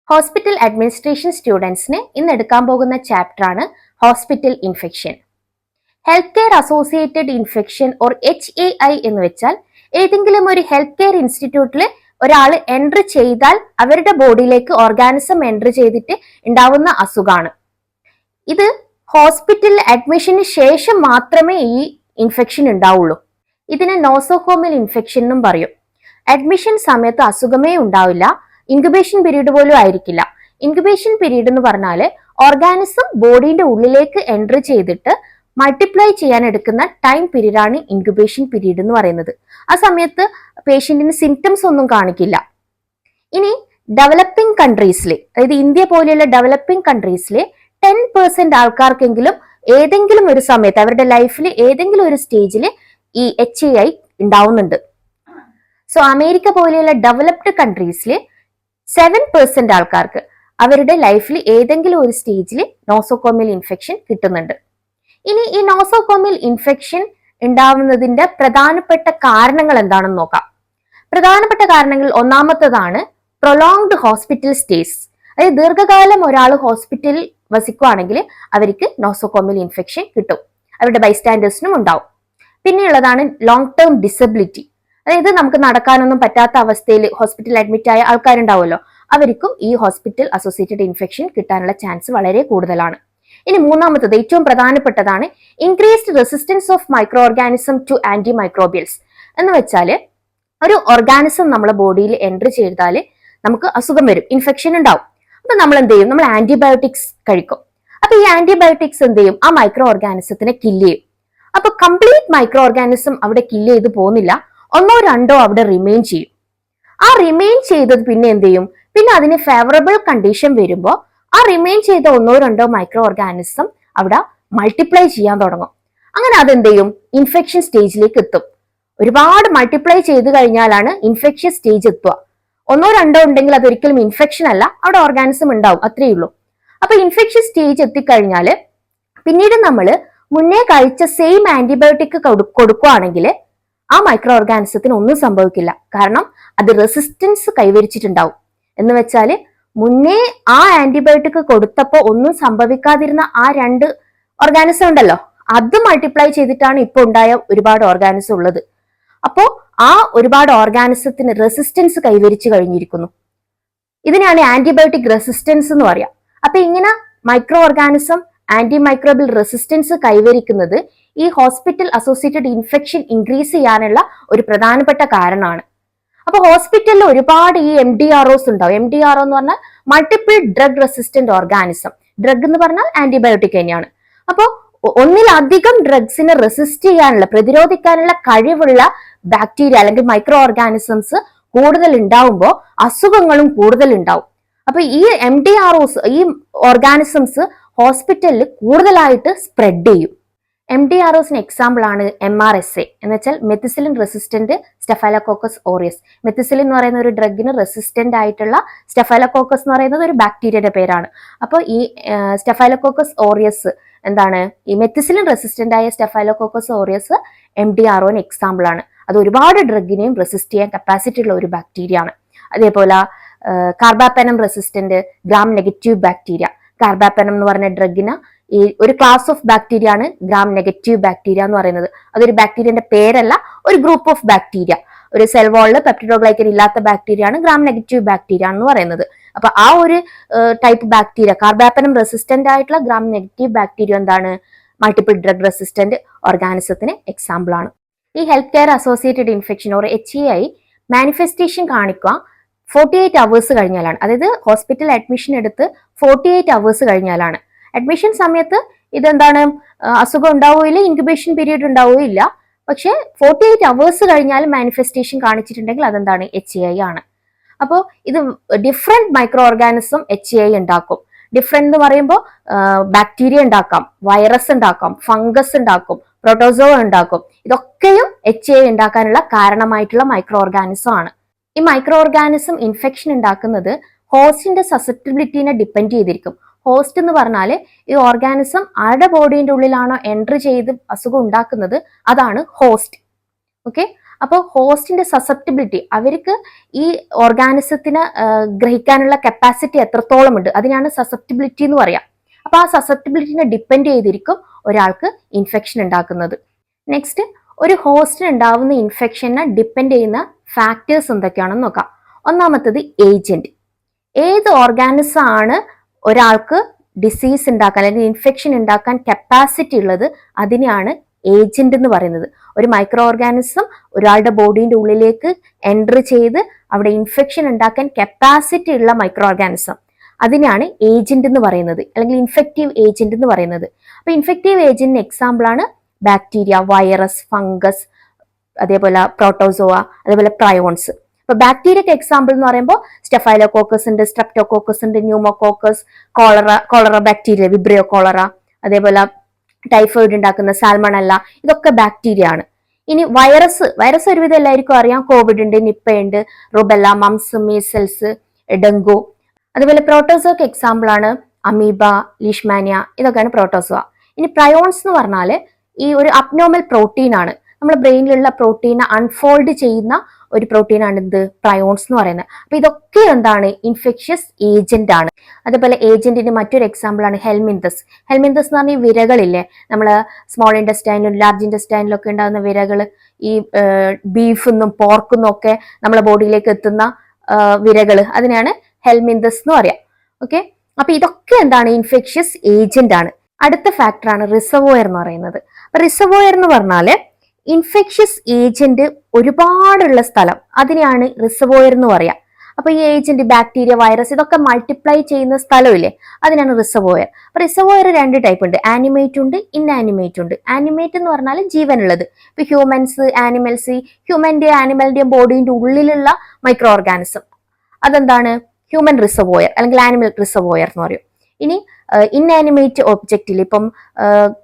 Hospital administration സ്റ്റുഡൻസിന് ഇന്ന് എടുക്കാൻ പോകുന്ന ചാപ്റ്റർ ആണ് hospital infection. Health care associated infection or HAI എന്ന് വെച്ചാൽ ഏതെങ്കിലും ഒരു ഹെൽത്ത് കെയർ ഇൻസ്റ്റിറ്റ്യൂട്ടിൽ ഒരാൾ എൻട്രി ചെയ്താൽ അവരുടെ ബോഡിയിലേക്ക് ഓർഗാനിസം എൻട്രി ചെയ്തിട്ട് ഉണ്ടാവുന്ന അസുഖമാണ്. ഇത് ഹോസ്പിറ്റൽ അഡ്മിഷന് ശേഷം മാത്രമേ ഈ ഇൻഫെക്ഷൻ ഉണ്ടാവുള്ളൂ. ഇതിനെ നോസോകോമിയൽ ഇൻഫെക്ഷൻ എന്നും പറയും. അഡ്മിഷൻ സമയത്ത് അസുഖമേ ഉണ്ടാവില്ല, ഇൻക്യുബേഷൻ പീരീഡ് പോലും ആയിരിക്കില്ല. ഇൻക്യുബേഷൻ പീരീഡ് എന്ന് പറഞ്ഞാൽ ഓർഗാനിസം ബോഡിയുടെ ഉള്ളിലേക്ക് എൻട്രി ചെയ്തിട്ട് മൾട്ടിപ്ലൈ ചെയ്യാൻ എടുക്കുന്ന ടൈം പീരീഡ് ആണ് ഇൻക്യുബേഷൻ പീരീഡ് എന്ന് പറയുന്നത്. ആ സമയത്ത് പേഷ്യന്റിന് സിംറ്റംസ് ഒന്നും കാണിക്കില്ല. ഇനി ഡെവലപ്പിംഗ് കൺട്രീസിൽ, അതായത് ഇന്ത്യ പോലെയുള്ള ഡെവലപ്പിംഗ് കൺട്രീസിൽ 10% ആൾക്കാർക്കെങ്കിലും ഏതെങ്കിലും ഒരു സമയത്ത് അവരുടെ ലൈഫിൽ ഏതെങ്കിലും ഒരു സ്റ്റേജിൽ ഈ HAI ഉണ്ടാവുന്നുണ്ട്. സോ അമേരിക്ക പോലെയുള്ള ഡെവലപ്ഡ് കൺട്രീസിൽ 7% ആൾക്കാർക്ക് അവരുടെ ലൈഫിൽ ഏതെങ്കിലും ഒരു സ്റ്റേജിൽ നോസോകോമിയൽ ഇൻഫെക്ഷൻ കിട്ടുന്നുണ്ട്. ഇനി ഈ നോസോകോമിയൽ ഇൻഫെക്ഷൻ ഉണ്ടാവുന്നതിന്റെ പ്രധാനപ്പെട്ട കാരണങ്ങൾ എന്താണെന്ന് നോക്കാം. പ്രധാനപ്പെട്ട കാരണങ്ങൾ ഒന്നാമത്തതാണ് പ്രൊലോങ്ഡ് ഹോസ്പിറ്റൽ സ്റ്റേസ്. അതായത് ദീർഘകാലം ഒരാൾ ഹോസ്പിറ്റലിൽ വസിക്കുകയാണെങ്കിൽ അവർക്ക് നോസോകോമിയൽ ഇൻഫെക്ഷൻ കിട്ടും, അവരുടെ ബൈസ്റ്റാൻഡേഴ്സിനും ഉണ്ടാവും. പിന്നെയുള്ളതാണ് ലോങ് ടേം ഡിസബിലിറ്റി. അതായത് നമുക്ക് നടക്കാനൊന്നും പറ്റാത്ത അവസ്ഥയിൽ ഹോസ്പിറ്റലിൽ അഡ്മിറ്റ് ആയ ആൾക്കാരുണ്ടാവുമല്ലോ, അവർക്കും ഈ ഹോസ്പിറ്റൽ അസോസിയേറ്റഡ് ഇൻഫെക്ഷൻ കിട്ടാനുള്ള ചാൻസ് വളരെ കൂടുതലാണ്. ഇനി മൂന്നാമത്തത് ഏറ്റവും പ്രധാനപ്പെട്ടതാണ് increased resistance of microorganism to antimicrobials. എന്ന് വെച്ചാൽ ഒരു ഓർഗാനിസം നമ്മളെ ബോഡിയിൽ എൻട്രി ചെയ്താൽ നമുക്ക് അസുഖം വരും, ഇൻഫെക്ഷൻ ഉണ്ടാവും. അപ്പൊ നമ്മൾ എന്ത് ചെയ്യും? നമ്മൾ ആന്റിബയോട്ടിക്സ് കഴിക്കും. അപ്പൊ ഈ ആന്റിബയോട്ടിക്സ് എന്ത് ചെയ്യും? ആ മൈക്രോ ഓർഗാനിസത്തിനെ കില്ല് ചെയ്യും. അപ്പൊ കംപ്ലീറ്റ് മൈക്രോ ഓർഗാനിസം അവിടെ കില്ല് ചെയ്ത് പോകുന്നില്ല, ഒന്നോ രണ്ടോ അവിടെ റിമെയിൻ ചെയ്യും. ആ റിമെയിൻ ചെയ്തത് പിന്നെ എന്ത് ചെയ്യും? പിന്നെ അതിന് ഫേവറബിൾ കണ്ടീഷൻ വരുമ്പോൾ ആ റിമെയിൻ ചെയ്ത ഒന്നോ രണ്ടോ മൈക്രോ ഓർഗാനിസം അവിടെ മൾട്ടിപ്ലൈ ചെയ്യാൻ തുടങ്ങും. അങ്ങനെ അതെന്ത് ചെയ്യും? ഇൻഫെക്ഷൻ സ്റ്റേജിലേക്ക് എത്തും. ഒരുപാട് മൾട്ടിപ്ലൈ ചെയ്ത് കഴിഞ്ഞാലാണ് ഇൻഫെക്ഷൻ സ്റ്റേജ് എത്തുക. ഒന്നോ രണ്ടോ ഉണ്ടെങ്കിൽ അതൊരിക്കലും ഇൻഫെക്ഷൻ അല്ല, അവിടെ ഓർഗാനിസം ഉണ്ടാവും, അത്രയേ ഉള്ളൂ. അപ്പൊ ഇൻഫെക്ഷൻ സ്റ്റേജ് എത്തിക്കഴിഞ്ഞാൽ പിന്നീട് നമ്മൾ മുന്നേ കഴിച്ച സെയിം ആന്റിബയോട്ടിക് കൊടുക്കുകയാണെങ്കിൽ ആ മൈക്രോ ഓർഗാനിസത്തിന് ഒന്നും സംഭവിക്കില്ല. കാരണം അത് റെസിസ്റ്റൻസ് കൈവരിച്ചിട്ടുണ്ടാവും. എന്ന് വെച്ചാൽ മുന്നേ ആ ആന്റിബയോട്ടിക് കൊടുത്തപ്പോൾ ഒന്നും സംഭവിക്കാതിരുന്ന ആ 2 ഓർഗാനിസം ഉണ്ടല്ലോ, അത് മൾട്ടിപ്ലൈ ചെയ്തിട്ടാണ് ഇപ്പൊ ഉണ്ടായ ഒരുപാട് ഓർഗാനിസം ഉള്ളത്. അപ്പോ ആ ഒരുപാട് ഓർഗാനിസത്തിന് റെസിസ്റ്റൻസ് കൈവരിച്ചു കഴിഞ്ഞിരിക്കുന്നു. ഇതിനാണ് ആന്റിബയോട്ടിക് റെസിസ്റ്റൻസ് എന്ന് പറയാം. അപ്പൊ ഇങ്ങനെ microorganism antimicrobial resistance കൈവരിക്കുന്നത് ഈ ഹോസ്പിറ്റൽ അസോസിയേറ്റഡ് ഇൻഫെക്ഷൻ ഇൻക്രീസ് ചെയ്യാനുള്ള ഒരു പ്രധാനപ്പെട്ട കാരണമാണ്. അപ്പൊ ഹോസ്പിറ്റലിൽ ഒരുപാട് ഈ MDROs ഉണ്ടാവും. MDRO എന്ന് പറഞ്ഞാൽ multiple drug resistant organism. Drug എന്ന് പറഞ്ഞാൽ ആന്റിബയോട്ടിക് തന്നെയാണ്. അപ്പോൾ ഒന്നിലധികം ഡ്രഗ്സിനെ റെസിസ്റ്റ് ചെയ്യാനുള്ള, പ്രതിരോധിക്കാനുള്ള കഴിവുള്ള ബാക്ടീരിയ അല്ലെങ്കിൽ മൈക്രോ ഓർഗാനിസംസ് കൂടുതൽ ഉണ്ടാവുമ്പോൾ അസുഖങ്ങളും കൂടുതൽ ഉണ്ടാവും. അപ്പൊ ഈ MDROs, ഈ ഓർഗാനിസംസ് ഹോസ്പിറ്റലിൽ കൂടുതലായിട്ട് സ്പ്രെഡ് ചെയ്യും. MDROസിന് എക്സാമ്പിൾ ആണ് MRSA എന്ന് വെച്ചാൽ മെത്തിസിലിൻ റെസിസ്റ്റന്റ് സ്റ്റെഫൈലോകോക്കസ് ഓറിയസ്. മെത്തിസിലിൻ എന്ന് പറയുന്ന ഒരു ഡ്രഗിന് റെസിസ്റ്റന്റ് ആയിട്ടുള്ള സ്റ്റെഫൈലോകോക്കസ് എന്ന് പറയുന്നത് ഒരു ബാക്ടീരിയയുടെ പേരാണ്. അപ്പോൾ ഈ സ്റ്റെഫൈലോകോക്കസ് ഓറിയസ് എന്താണ്? ഈ മെത്തിസിലിൻ റെസിസ്റ്റന്റ് ആയ സ്റ്റെഫൈലോകോക്കസ് ഓറിയസ് MDROന് എക്സാമ്പിൾ ആണ്. അത് ഒരുപാട് ഡ്രഗിനെയും റെസിസ്റ്റ് ചെയ്യാൻ കപ്പാസിറ്റി ഉള്ള ഒരു ബാക്ടീരിയ ആണ്. അതേപോലെ കാർബാപെനം റെസിസ്റ്റന്റ് ഗ്രാം നെഗറ്റീവ് ബാക്ടീരിയ. കാർബാപെനം എന്ന് പറഞ്ഞ ഡ്രഗിന് ഈ ഒരു ക്ലാസ് ഓഫ് ബാക്ടീരിയ ആണ് ഗ്രാം നെഗറ്റീവ് ബാക്ടീരിയ എന്ന് പറയുന്നത്. അതൊരു ബാക്ടീരിയന്റെ പേരല്ല, ഒരു ഗ്രൂപ്പ് ഓഫ് ബാക്ടീരിയ. ഒരു സെൽ വാളിൽ പെപ്റ്റിഡോഗ്ലൈക്കൻ ഇല്ലാത്ത ബാക്ടീരിയ ആണ് ഗ്രാം നെഗറ്റീവ് ബാക്ടീരിയ എന്ന് പറയുന്നത്. അപ്പൊ ആ ഒരു ടൈപ്പ് ബാക്ടീരിയ, കാർബാപെനം റെസിസ്റ്റന്റ് ആയിട്ടുള്ള ഗ്രാം നെഗറ്റീവ് ബാക്ടീരിയ എന്താണ്? മൾട്ടിപ്പിൾ ഡ്രഗ് റെസിസ്റ്റന്റ് ഓർഗാനിസത്തിന് എക്സാമ്പിൾ ആണ്. ഈ health care associated infection or HAI manifestation കാണിക്കുക 48 hours കഴിഞ്ഞാലാണ്. അതായത് ഹോസ്പിറ്റൽ അഡ്മിഷൻ എടുത്ത് 48 hours കഴിഞ്ഞാലാണ്. അഡ്മിഷൻ സമയത്ത് ഇതെന്താണ്? അസുഖം ഉണ്ടാവുകയില്ല, ഇൻക്യുബേഷൻ പീരീഡ് ഉണ്ടാവുകയില്ല. പക്ഷെ 48 hours കഴിഞ്ഞാൽ മാനിഫെസ്റ്റേഷൻ കാണിച്ചിട്ടുണ്ടെങ്കിൽ അതെന്താണ്? HAI ആണ്. അപ്പോൾ ഇത് ഡിഫറെന്റ് മൈക്രോ ഓർഗാനിസം HAI ഉണ്ടാക്കും. ഡിഫറെന്റ് എന്ന് പറയുമ്പോൾ ബാക്ടീരിയ ഉണ്ടാക്കാം, വൈറസ് ഉണ്ടാക്കാം, ഫംഗസ് ഉണ്ടാക്കും, പ്രോട്ടോസോവ ഉണ്ടാക്കും. ഇതൊക്കെയും HAI ഉണ്ടാക്കാനുള്ള കാരണമായിട്ടുള്ള മൈക്രോ ഓർഗാനിസം ആണ്. ഈ മൈക്രോ ഓർഗാനിസം ഇൻഫെക്ഷൻ ഉണ്ടാക്കുന്നത് ഹോസ്റ്റിന്റെ സസെപ്റ്റിബിലിറ്റിനെ ഡിപ്പെൻഡ് ചെയ്തിരിക്കും. ഹോസ്റ്റ് എന്ന് പറഞ്ഞാൽ ഈ ഓർഗാനിസം ആരുടെ ബോഡിയുടെ ഉള്ളിലാണോ എൻട്രി ചെയ്ത് അസുഖം ഉണ്ടാക്കുന്നത്, അതാണ് ഹോസ്റ്റ്. ഓക്കെ, അപ്പോൾ ഹോസ്റ്റിന്റെ സസെപ്റ്റിബിലിറ്റി, അവർക്ക് ഈ ഓർഗാനിസത്തിന് ഗ്രഹിക്കാനുള്ള കപ്പാസിറ്റി എത്രത്തോളം ഉണ്ട്, അതിനാണ് സസെപ്റ്റിബിലിറ്റി എന്ന് പറയാം. അപ്പൊ ആ സസെപ്റ്റിബിലിറ്റിനെ ഡിപ്പെൻഡ് ചെയ്തിരിക്കും ഒരാൾക്ക് ഇൻഫെക്ഷൻ ഉണ്ടാക്കുന്നത്. നെക്സ്റ്റ്, ഒരു ഹോസ്റ്റിന് ഉണ്ടാവുന്ന ഇൻഫെക്ഷനെ ഡിപ്പെൻഡ് ചെയ്യുന്ന ഫാക്ടേഴ്സ് എന്തൊക്കെയാണെന്ന് നോക്കാം. ഒന്നാമത്തത് ഏജന്റ്. ഏത് ഓർഗാനിസം ആണ് ഒരാൾക്ക് ഡിസീസ് ഉണ്ടാക്കാൻ അല്ലെങ്കിൽ ഇൻഫെക്ഷൻ ഉണ്ടാക്കാൻ കപ്പാസിറ്റി ഉള്ളത്, അതിനെയാണ് ഏജന്റ് എന്ന് പറയുന്നത്. ഒരു മൈക്രോ ഓർഗാനിസം ഒരാളുടെ ബോഡീന്റെ ഉള്ളിലേക്ക് എൻട്രി ചെയ്ത് അവിടെ ഇൻഫെക്ഷൻ ഉണ്ടാക്കാൻ കപ്പാസിറ്റി ഉള്ള മൈക്രോ ഓർഗാനിസം, അതിനാണ് ഏജന്റ് എന്ന് പറയുന്നത്, അല്ലെങ്കിൽ ഇൻഫെക്റ്റീവ് ഏജന്റ് എന്ന് പറയുന്നത്. അപ്പൊ ഇൻഫെക്റ്റീവ് ഏജന്റിന് എക്സാമ്പിൾ ആണ് ബാക്ടീരിയ, വൈറസ്, ഫംഗസ്, അതേപോലെ പ്രോട്ടോസോവ, അതേപോലെ പ്രയോൺസ്. ഇപ്പൊ ബാക്ടീരിയക്ക് എക്സാമ്പിൾ എന്ന് പറയുമ്പോൾ സ്റ്റെഫൈലോകോക്കസ് ഉണ്ട്, സ്ട്രെപ്റ്റോകോക്കസ് ഉണ്ട്, pneumococcus, cholera bacteria, Vibrio cholera, അതേപോലെ ടൈഫോയിഡ് ഉണ്ടാക്കുന്ന സാൽമണല്ല, ഇതൊക്കെ ബാക്ടീരിയ ആണ്. ഇനി വൈറസ് ഒരുവിധം എല്ലാവർക്കും അറിയാം. കോവിഡ് ഉണ്ട്, നിപ്പ ഉണ്ട്, റുബെല്ല, മംസ്, മീസൽസ്, ഡെങ്കു. അതുപോലെ പ്രോട്ടോസോക്ക് എക്സാമ്പിൾ ആണ് അമീബ, ലീഷ്മാനിയ, ഇതൊക്കെയാണ് പ്രോട്ടോസോവ. ഇനി പ്രയോൺസ് എന്ന് പറഞ്ഞാല് ഈ ഒരു അബ്നോർമൽ പ്രോട്ടീൻ ആണ്. നമ്മുടെ ബ്രെയിനിലുള്ള പ്രോട്ടീനെ അൺഫോൾഡ് ചെയ്യുന്ന ഒരു പ്രോട്ടീൻ ആണ് ഇത് പ്രയോൺസ് എന്ന് പറയുന്നത്. അപ്പൊ ഇതൊക്കെ എന്താണ്, ഇൻഫെക്ഷ്യസ് ഏജന്റ് ആണ്. അതുപോലെ ഏജന്റിന് മറ്റൊരു എക്സാമ്പിൾ ആണ് ഹെൽമിന്തസ്. ഹെൽമിന്തസ് എന്ന് പറഞ്ഞാൽ ഈ വിരകളില്ലേ, നമ്മള് സ്മോൾ ഇൻഡസ്റ്റൈനിലും ലാർജ് ഇൻഡസ്റ്റൈനിലും ഒക്കെ ഉണ്ടാകുന്ന വിരകള്, ഈ ബീഫെന്നും പോർക്കെന്നും ഒക്കെ നമ്മളെ ബോഡിയിലേക്ക് എത്തുന്ന വിരകള്, അതിനാണ് ഹെൽമിന്തസ് എന്ന് പറയാം. ഓക്കെ, അപ്പൊ ഇതൊക്കെ എന്താണ്, ഇൻഫെക്ഷ്യസ് ഏജന്റ് ആണ്. അടുത്ത ഫാക്ടറാണ് റിസർവോയർ എന്ന് പറയുന്നത്. റിസർവോയർ എന്ന് പറഞ്ഞാല് ഇൻഫെക്ഷ്യസ് ഏജന്റ് ഒരുപാടുള്ള സ്ഥലം, അതിനെയാണ് റിസർവോയർ എന്ന് പറയാം. അപ്പൊ ഈ ഏജന്റ് ബാക്ടീരിയ, വൈറസ്, ഇതൊക്കെ മൾട്ടിപ്ലൈ ചെയ്യുന്ന സ്ഥലമില്ലേ, അതിനാണ് റിസർവോയർ. അപ്പൊ റിസർവോയർ രണ്ട് ടൈപ്പ് ഉണ്ട്, ആനിമേറ്റ് ഉണ്ട്, ഇൻആനിമേറ്റ് ഉണ്ട്. ആനിമേറ്റ് എന്ന് പറഞ്ഞാൽ ജീവനുള്ളത്. ഇപ്പൊ ഹ്യൂമൻസ്, ആനിമൽസ്, ഹ്യൂമന്റെയും ആനിമലിന്റെയും ബോഡിന്റെ ഉള്ളിലുള്ള മൈക്രോ ഓർഗാനിസം, അതെന്താണ് ഹ്യൂമൻ റിസർവോയർ അല്ലെങ്കിൽ ആനിമൽ റിസർവോയർ എന്ന് പറയും. ഇനി ഇൻആനിമേറ്റ് ഒബ്ജക്റ്റിൽ ഇപ്പം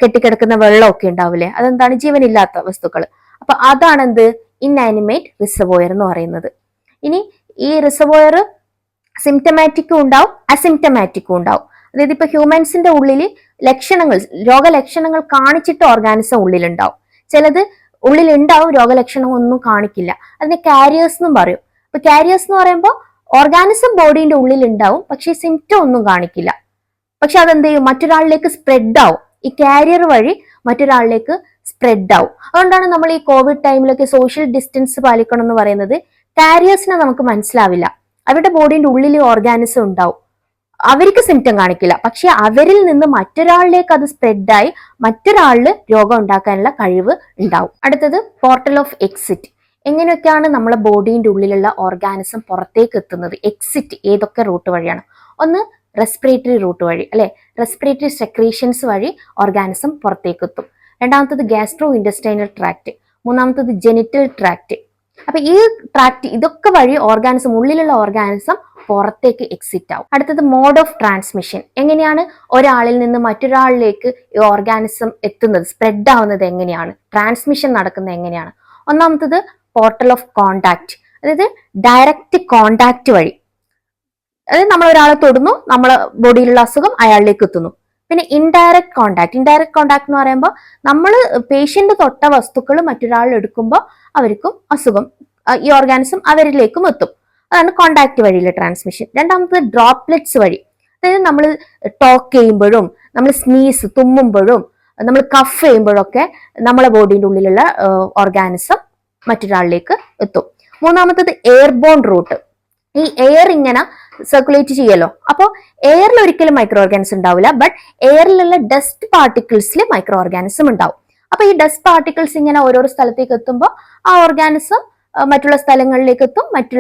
കെട്ടിക്കിടക്കുന്ന വെള്ളമൊക്കെ ഉണ്ടാവില്ലേ, അതെന്താണ് ജീവനില്ലാത്ത വസ്തുക്കൾ. അപ്പൊ അതാണ് എന്ത്, ഇൻആനിമേറ്റ് റിസർവോയർ എന്ന് പറയുന്നത്. ഇനി ഈ റിസർവോയർ സിംറ്റമാറ്റിക്കും ഉണ്ടാവും, അസിംറ്റമാറ്റിക്കും ഉണ്ടാവും. അതായത് ഇപ്പൊ ഹ്യൂമൻസിന്റെ ഉള്ളിൽ രോഗലക്ഷണങ്ങൾ കാണിച്ചിട്ട് ഓർഗാനിസം ഉള്ളിലുണ്ടാവും. ചിലത് ഉള്ളിലുണ്ടാവും, രോഗലക്ഷണം ഒന്നും കാണിക്കില്ല. അതിനെ കാരിയേഴ്സ് എന്നും പറയും. അപ്പൊ കാരിയേഴ്സ് എന്ന് പറയുമ്പോൾ ഓർഗാനിസം ബോഡിന്റെ ഉള്ളിൽ ഉണ്ടാവും, പക്ഷെ സിംറ്റം ഒന്നും കാണിക്കില്ല. പക്ഷെ അതെന്ത് ചെയ്യും, മറ്റൊരാളിലേക്ക് സ്പ്രെഡ് ആവും. ഈ കാരിയർ വഴി മറ്റൊരാളിലേക്ക് സ്പ്രെഡ് ആവും. അതുകൊണ്ടാണ് നമ്മൾ ഈ കോവിഡ് ടൈമിലൊക്കെ സോഷ്യൽ ഡിസ്റ്റൻസ് പാലിക്കണം എന്ന് പറയുന്നത്. കാരിയേഴ്സിനെ നമുക്ക് മനസ്സിലാവില്ല, അവരുടെ ബോഡിന്റെ ഉള്ളിൽ ഓർഗാനിസം ഉണ്ടാവും, അവർക്ക് സിംറ്റം കാണിക്കില്ല, പക്ഷെ അവരിൽ നിന്ന് മറ്റൊരാളിലേക്ക് അത് സ്പ്രെഡായി മറ്റൊരാളില് രോഗം ഉണ്ടാക്കാനുള്ള കഴിവ് ഉണ്ടാവും. അടുത്തത് പോർട്ടൽ ഓഫ് എക്സിറ്റ്. എങ്ങനെയൊക്കെയാണ് നമ്മളെ ബോഡിന്റെ ഉള്ളിലുള്ള ഓർഗാനിസം പുറത്തേക്ക് എത്തുന്നത്, എക്സിറ്റ് ഏതൊക്കെ റൂട്ട് വഴിയാണ്? ഒന്ന് റെസ്പിറേറ്ററി റൂട്ട് വഴി, അല്ലെ, റെസ്പിറേറ്ററി സെക്രീഷൻസ് വഴി ഓർഗാനിസം പുറത്തേക്ക് എത്തും. രണ്ടാമത്തത് ഗ്യാസ്ട്രോ ഇൻഡസ്റ്റൈനൽ ട്രാക്ട്, മൂന്നാമത്തത് ജെനിറ്റൽ ട്രാക്ട്. അപ്പൊ ഈ ട്രാക്ട്, ഇതൊക്കെ വഴി ഓർഗാനിസം, ഉള്ളിലുള്ള ഓർഗാനിസം പുറത്തേക്ക് എക്സിറ്റ് ആവും. അടുത്തത് മോഡ് ഓഫ് ട്രാൻസ്മിഷൻ. എങ്ങനെയാണ് ഒരാളിൽ നിന്ന് മറ്റൊരാളിലേക്ക് ഈ ഓർഗാനിസം എത്തുന്നത്, സ്പ്രെഡ് ആവുന്നത് എങ്ങനെയാണ്, ട്രാൻസ്മിഷൻ നടക്കുന്നത് എങ്ങനെയാണ്? ഒന്നാമത്തത് പോർട്ടൽ ഓഫ് കോണ്ടാക്ട്, അതായത് ഡയറക്റ്റ് കോണ്ടാക്ട് വഴി. അതായത് നമ്മൾ ഒരാളെ തൊടുന്നു, നമ്മളെ ബോഡിയിലുള്ള അസുഖം അയാളിലേക്ക് എത്തുന്നു. പിന്നെ ഇൻഡയറക്റ്റ് കോണ്ടാക്ട്. ഇൻഡയറക്റ്റ് കോണ്ടാക്ട് എന്ന് പറയുമ്പോൾ നമ്മൾ പേഷ്യന്റ് തൊട്ട വസ്തുക്കൾ മറ്റൊരാൾ എടുക്കുമ്പോൾ അവർക്കും അസുഖം, ഈ ഓർഗാനിസം അവരിലേക്കും എത്തും. അതാണ് കോണ്ടാക്ട് വഴിയുള്ള ട്രാൻസ്മിഷൻ. രണ്ടാമത്തത് ഡ്രോപ്ലെറ്റ്സ് വഴി. അതായത് നമ്മൾ ടോക്ക് ചെയ്യുമ്പോഴും, നമ്മൾ സ്നീസ്, തുമ്മുമ്പോഴും, നമ്മൾ കഫ് ചെയ്യുമ്പോഴൊക്കെ നമ്മളെ ബോഡിന്റെ ഉള്ളിലുള്ള ഓർഗാനിസം മറ്റൊരാളിലേക്ക് എത്തും. മൂന്നാമത്തത് എയർബോൺ റൂട്ട്. ഈ എയർ ഇങ്ങനെ സർക്കുലേറ്റ് ചെയ്യല്ലോ, അപ്പോൾ എയറിൽ ഒരിക്കലും മൈക്രോ ഓർഗാനിസം ഉണ്ടാവില്ല, ബട്ട് എയറിലുള്ള ഡസ്റ്റ് പാർട്ടിക്കിൾസിൽ മൈക്രോ ഓർഗാനിസം ഉണ്ടാവും. അപ്പൊ ഈ ഡസ്റ്റ് പാർട്ടിക്കിൾസ് ഇങ്ങനെ ഓരോരോ സ്ഥലത്തേക്ക് എത്തുമ്പോൾ ആ ഓർഗാനിസം മറ്റുള്ള സ്ഥലങ്ങളിലേക്ക് എത്തും, മറ്റുള്ള